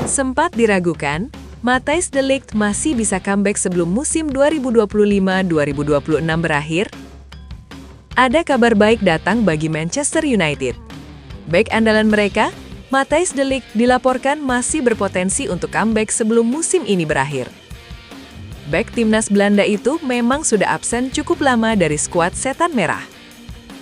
Sempat diragukan, Matthijs de Ligt masih bisa comeback sebelum musim 2025-2026 berakhir? Ada kabar baik datang bagi Manchester United. Bek andalan mereka, Matthijs de Ligt dilaporkan masih berpotensi untuk comeback sebelum musim ini berakhir. Bek timnas Belanda itu memang sudah absen cukup lama dari skuad Setan Merah.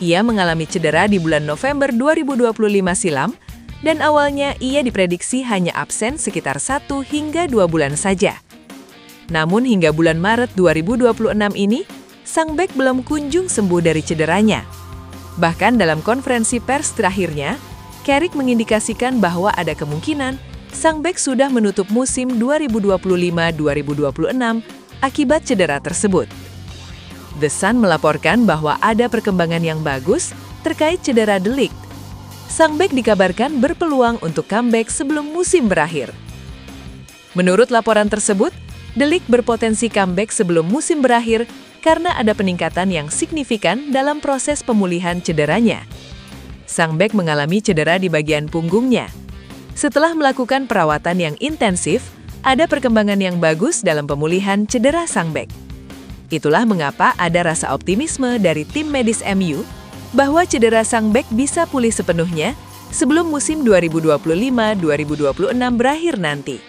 Ia mengalami cedera di bulan November 2025 silam, dan awalnya ia diprediksi hanya absen sekitar 1 hingga 2 bulan saja. Namun hingga bulan Maret 2026 ini, sang bek belum kunjung sembuh dari cederanya. Bahkan dalam konferensi pers terakhirnya, Carrick mengindikasikan bahwa ada kemungkinan sang bek sudah menutup musim 2025-2026 akibat cedera tersebut. The Sun melaporkan bahwa ada perkembangan yang bagus terkait cedera de Ligt. Sang bek dikabarkan berpeluang untuk comeback sebelum musim berakhir. Menurut laporan tersebut, de Ligt berpotensi comeback sebelum musim berakhir karena ada peningkatan yang signifikan dalam proses pemulihan cederanya. Sang bek mengalami cedera di bagian punggungnya. Setelah melakukan perawatan yang intensif, ada perkembangan yang bagus dalam pemulihan cedera sang bek. Itulah mengapa ada rasa optimisme dari tim medis MU bahwa cedera sang bek bisa pulih sepenuhnya sebelum musim 2025-2026 berakhir nanti.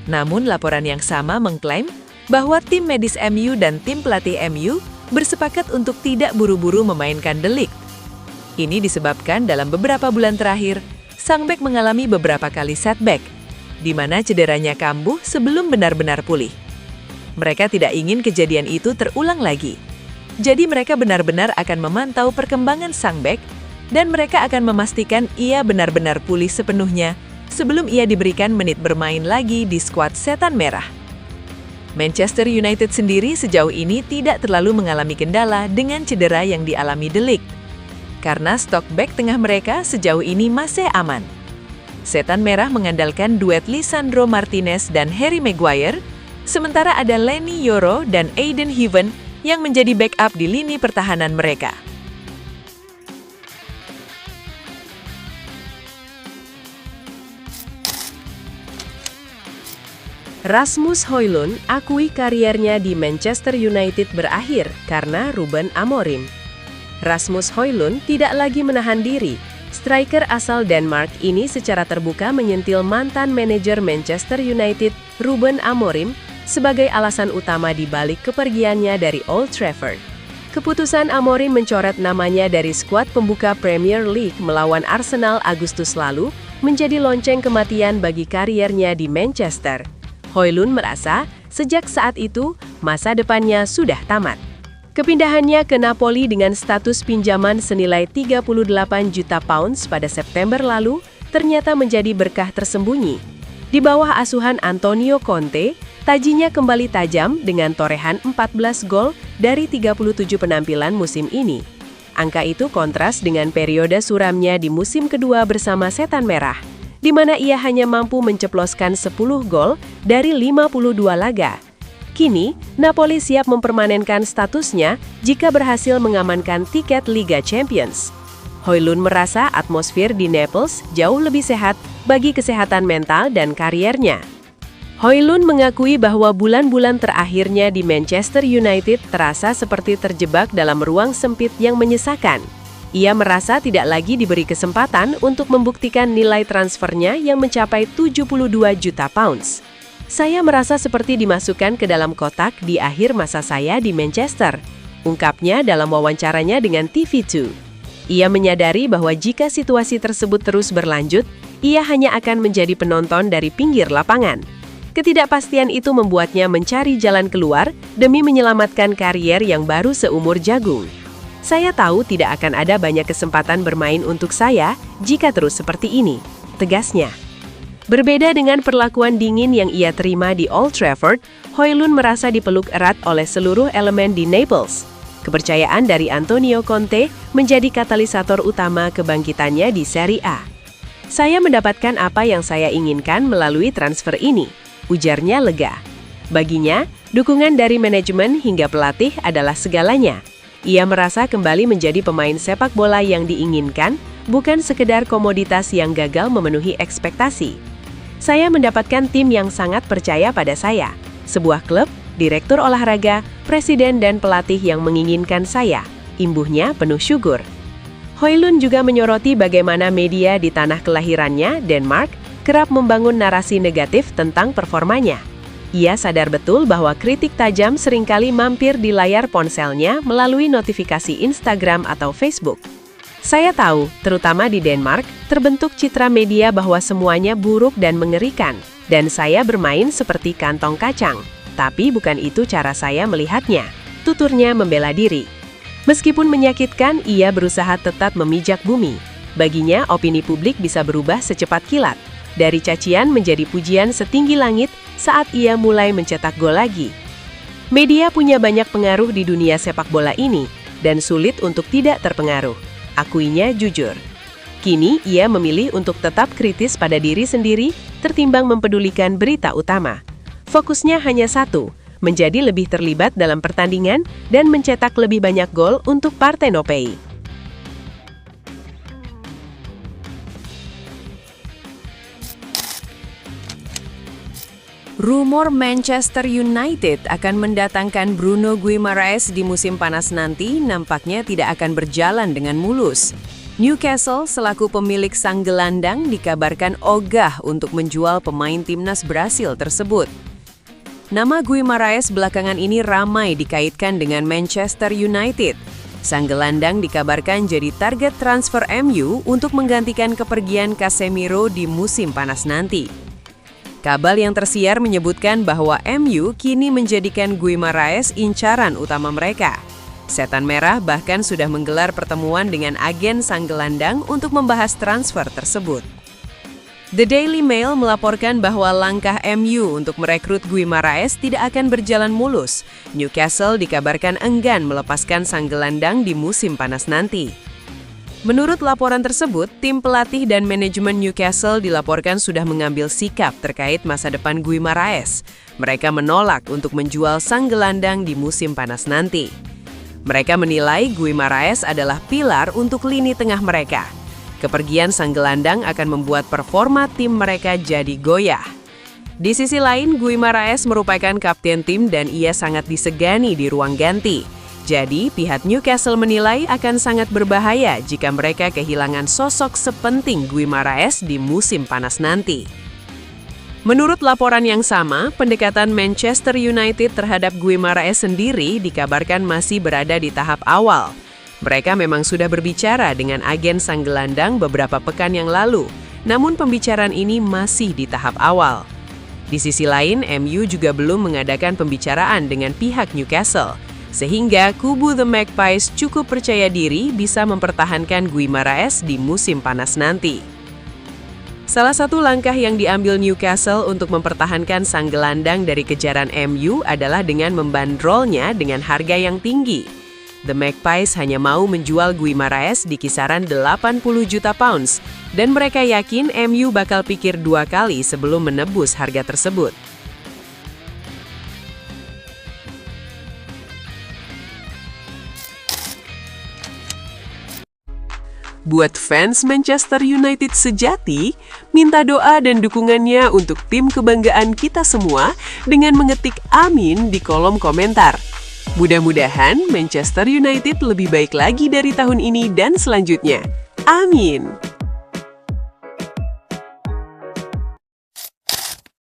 Namun laporan yang sama mengklaim bahwa tim medis MU dan tim pelatih MU bersepakat untuk tidak buru-buru memainkan de Ligt. Ini disebabkan dalam beberapa bulan terakhir, sang bek mengalami beberapa kali setback, di mana cederanya kambuh sebelum benar-benar pulih. Mereka tidak ingin kejadian itu terulang lagi. Jadi mereka benar-benar akan memantau perkembangan sang bek, dan mereka akan memastikan ia benar-benar pulih sepenuhnya sebelum ia diberikan menit bermain lagi di skuad Setan Merah. Manchester United sendiri sejauh ini tidak terlalu mengalami kendala dengan cedera yang dialami de Ligt, karena stok bek tengah mereka sejauh ini masih aman. Setan Merah mengandalkan duet Lisandro Martinez dan Harry Maguire, sementara ada Leny Yoro dan Aiden Heaven yang menjadi backup di lini pertahanan mereka. Rasmus Højlund akui kariernya di Manchester United berakhir karena Ruben Amorim. Rasmus Højlund tidak lagi menahan diri. Striker asal Denmark ini secara terbuka menyentil mantan manajer Manchester United, Ruben Amorim, sebagai alasan utama di balik kepergiannya dari Old Trafford. Keputusan Amorim mencoret namanya dari skuad pembuka Premier League melawan Arsenal Agustus lalu menjadi lonceng kematian bagi kariernya di Manchester. Højlund merasa sejak saat itu masa depannya sudah tamat. Kepindahannya ke Napoli dengan status pinjaman senilai 38 juta pounds pada September lalu ternyata menjadi berkah tersembunyi. Di bawah asuhan Antonio Conte, tajinya kembali tajam dengan torehan 14 gol dari 37 penampilan musim ini. Angka itu kontras dengan periode suramnya di musim kedua bersama Setan Merah, di mana ia hanya mampu menceploskan 10 gol dari 52 laga. Kini, Napoli siap mempermanenkan statusnya jika berhasil mengamankan tiket Liga Champions. Højlund merasa atmosfer di Naples jauh lebih sehat bagi kesehatan mental dan kariernya. Højlund mengakui bahwa bulan-bulan terakhirnya di Manchester United terasa seperti terjebak dalam ruang sempit yang menyesakan. Ia merasa tidak lagi diberi kesempatan untuk membuktikan nilai transfernya yang mencapai 72 juta pounds. Saya merasa seperti dimasukkan ke dalam kotak di akhir masa saya di Manchester, ungkapnya dalam wawancaranya dengan TV2. Ia menyadari bahwa jika situasi tersebut terus berlanjut, ia hanya akan menjadi penonton dari pinggir lapangan. Ketidakpastian itu membuatnya mencari jalan keluar demi menyelamatkan karier yang baru seumur jagung. Saya tahu tidak akan ada banyak kesempatan bermain untuk saya jika terus seperti ini, tegasnya. Berbeda dengan perlakuan dingin yang ia terima di Old Trafford, Højlund merasa dipeluk erat oleh seluruh elemen di Naples. Kepercayaan dari Antonio Conte menjadi katalisator utama kebangkitannya di Serie A. Saya mendapatkan apa yang saya inginkan melalui transfer ini, ujarnya lega. Baginya, dukungan dari manajemen hingga pelatih adalah segalanya. Ia merasa kembali menjadi pemain sepak bola yang diinginkan, bukan sekedar komoditas yang gagal memenuhi ekspektasi. Saya mendapatkan tim yang sangat percaya pada saya. Sebuah klub, direktur olahraga, presiden dan pelatih yang menginginkan saya. Imbuhnya penuh syukur. Højlund juga menyoroti bagaimana media di tanah kelahirannya, Denmark, kerap membangun narasi negatif tentang performanya. Ia sadar betul bahwa kritik tajam seringkali mampir di layar ponselnya melalui notifikasi Instagram atau Facebook. Saya tahu, terutama di Denmark, terbentuk citra media bahwa semuanya buruk dan mengerikan, dan saya bermain seperti kantong kacang. Tapi bukan itu cara saya melihatnya, tuturnya membela diri. Meskipun menyakitkan, ia berusaha tetap memijak bumi. Baginya, opini publik bisa berubah secepat kilat. Dari cacian menjadi pujian setinggi langit saat ia mulai mencetak gol lagi. Media punya banyak pengaruh di dunia sepak bola ini, dan sulit untuk tidak terpengaruh. Akuinya jujur. Kini, ia memilih untuk tetap kritis pada diri sendiri, tertimbang mempedulikan berita utama. Fokusnya hanya satu, menjadi lebih terlibat dalam pertandingan dan mencetak lebih banyak gol untuk Partenopei. Rumor Manchester United akan mendatangkan Bruno Guimaraes di musim panas nanti nampaknya tidak akan berjalan dengan mulus. Newcastle selaku pemilik sang gelandang dikabarkan ogah untuk menjual pemain timnas Brasil tersebut. Nama Guimaraes belakangan ini ramai dikaitkan dengan Manchester United. Sang gelandang dikabarkan jadi target transfer MU untuk menggantikan kepergian Casemiro di musim panas nanti. Kabar yang tersiar menyebutkan bahwa MU kini menjadikan Guimaraes incaran utama mereka. Setan Merah bahkan sudah menggelar pertemuan dengan agen sang gelandang untuk membahas transfer tersebut. The Daily Mail melaporkan bahwa langkah MU untuk merekrut Guimaraes tidak akan berjalan mulus. Newcastle dikabarkan enggan melepaskan sang gelandang di musim panas nanti. Menurut laporan tersebut, tim pelatih dan manajemen Newcastle dilaporkan sudah mengambil sikap terkait masa depan Guimaraes. Mereka menolak untuk menjual sang gelandang di musim panas nanti. Mereka menilai Guimaraes adalah pilar untuk lini tengah mereka. Kepergian sang gelandang akan membuat performa tim mereka jadi goyah. Di sisi lain, Guimaraes merupakan kapten tim dan ia sangat disegani di ruang ganti. Jadi, pihak Newcastle menilai akan sangat berbahaya jika mereka kehilangan sosok sepenting Guimaraes di musim panas nanti. Menurut laporan yang sama, pendekatan Manchester United terhadap Guimaraes sendiri dikabarkan masih berada di tahap awal. Mereka memang sudah berbicara dengan agen sang gelandang beberapa pekan yang lalu, namun pembicaraan ini masih di tahap awal. Di sisi lain, MU juga belum mengadakan pembicaraan dengan pihak Newcastle, sehingga kubu The Magpies cukup percaya diri bisa mempertahankan Guimaraes di musim panas nanti. Salah satu langkah yang diambil Newcastle untuk mempertahankan sang gelandang dari kejaran MU adalah dengan membandrolnya dengan harga yang tinggi. The Magpies hanya mau menjual Guimaraes di kisaran 80 juta pounds, dan mereka yakin MU bakal pikir dua kali sebelum menebus harga tersebut. Buat fans Manchester United sejati, minta doa dan dukungannya untuk tim kebanggaan kita semua dengan mengetik amin di kolom komentar. Mudah-mudahan Manchester United lebih baik lagi dari tahun ini dan selanjutnya. Amin!